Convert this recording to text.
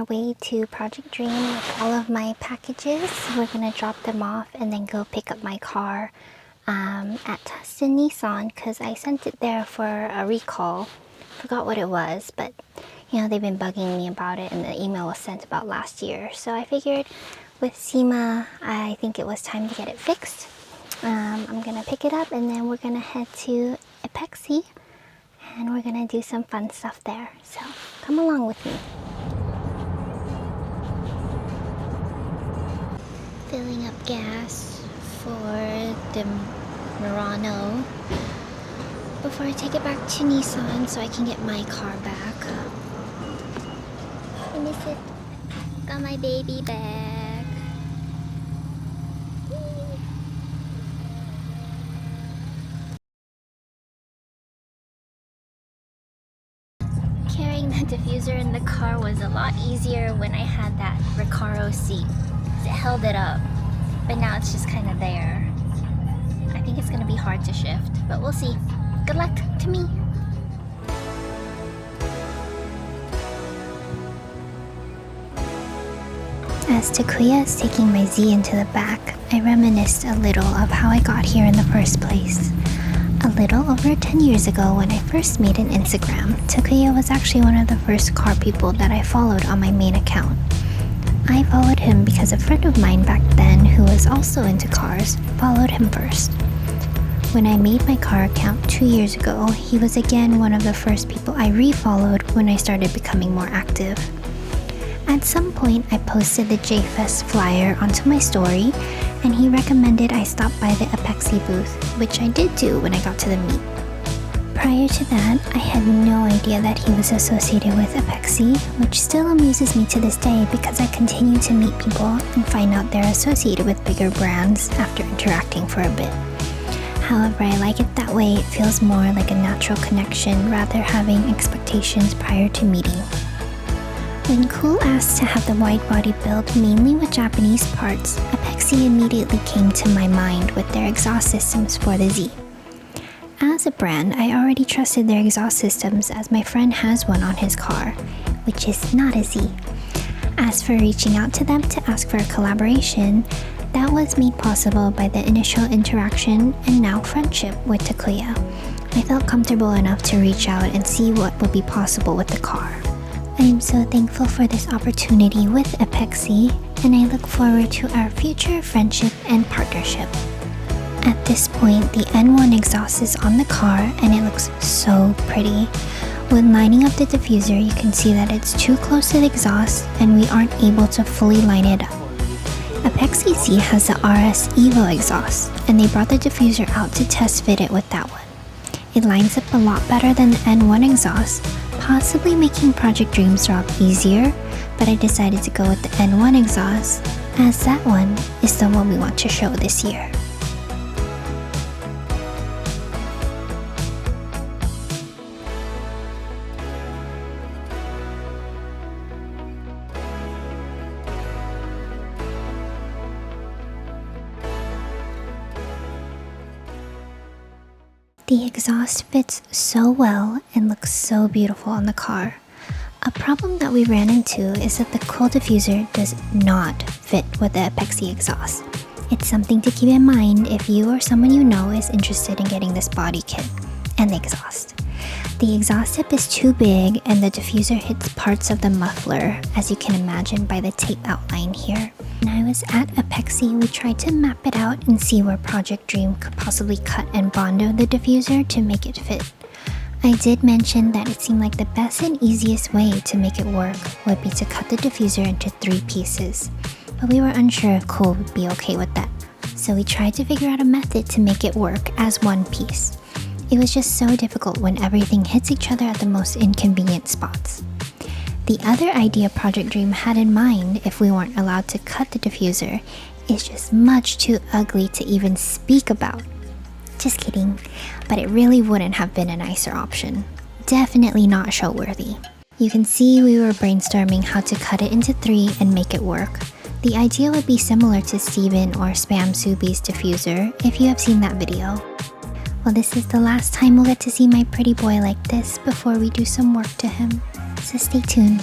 our way to Project Dream with all of my packages. We're gonna drop them off and then go pick up my car at Tustin Nissan because I sent it there for a recall. Forgot what it was, but you know, they've been bugging me about it and the email was sent about last year. So I figured with SEMA, I think it was time to get it fixed. I'm gonna pick it up and then we're gonna head to Apexi and we're gonna do some fun stuff there. So come along with me. Filling up gas for the Murano before I take it back to Nissan so I can get my car back. I miss it. Got my baby back. Carrying the diffuser in the car was a lot easier when I had that Recaro seat. It held it up, but now it's just kind of there. I think it's gonna be hard to shift, but we'll see. Good luck to me. As Takuya is taking my Z into the back, I reminisced a little of how I got here in the first place. A little over 10 years ago when I first made an Instagram, Takuya was actually one of the first car people that I followed on my main account. I followed him because a friend of mine back then who was also into cars followed him first. When I made my car account 2 years ago, he was again one of the first people I re-followed when I started becoming more active. At some point, I posted the J-Fest flyer onto my story, and he recommended I stop by the Apexi booth, which I did do when I got to the meet. Prior to that, I had no idea that he was associated with Apexi, which still amuses me to this day because I continue to meet people and find out they're associated with bigger brands after interacting for a bit. However, I like it that way. It feels more like a natural connection rather having expectations prior to meeting. When Cool asked to have the wide body built mainly with Japanese parts, Apexi immediately came to my mind with their exhaust systems for the Z. As a brand, I already trusted their exhaust systems as my friend has one on his car, which is not a Z. As for reaching out to them to ask for a collaboration, that was made possible by the initial interaction and now friendship with Takuya. I felt comfortable enough to reach out and see what would be possible with the car. I am so thankful for this opportunity with Apexi, and I look forward to our future friendship and partnership. At this point, the N1 exhaust is on the car and it looks so pretty. When lining up the diffuser, you can see that it's too close to the exhaust and we aren't able to fully line it up. Apexi Z has the RS Evo exhaust, and they brought the diffuser out to test fit it with that one. It lines up a lot better than the N1 exhaust, possibly making Project Dream's drop easier, but I decided to go with the N1 exhaust, as that one is the one we want to show this year. The exhaust fits so well and looks so beautiful on the car. A problem that we ran into is that the cool diffuser does not fit with the Apexi exhaust. It's something to keep in mind if you or someone you know is interested in getting this body kit and the exhaust. The exhaust tip is too big and the diffuser hits parts of the muffler, as you can imagine by the tape outline here. When I was at Apexi, we tried to map it out and see where Project Dream could possibly cut and bondo the diffuser to make it fit. I did mention that it seemed like the best and easiest way to make it work would be to cut the diffuser into 3 pieces, but we were unsure if Cool would be okay with that. So we tried to figure out a method to make it work as one piece. It was just so difficult when everything hits each other at the most inconvenient spots. The other idea Project Dream had in mind, if we weren't allowed to cut the diffuser, is just much too ugly to even speak about. Just kidding, but it really wouldn't have been a nicer option. Definitely not show-worthy. You can see we were brainstorming how to cut it into 3 and make it work. The idea would be similar to Steven or Spam Subi's diffuser, if you have seen that video. Well, this is the last time we'll get to see my pretty boy like this before we do some work to him. So stay tuned.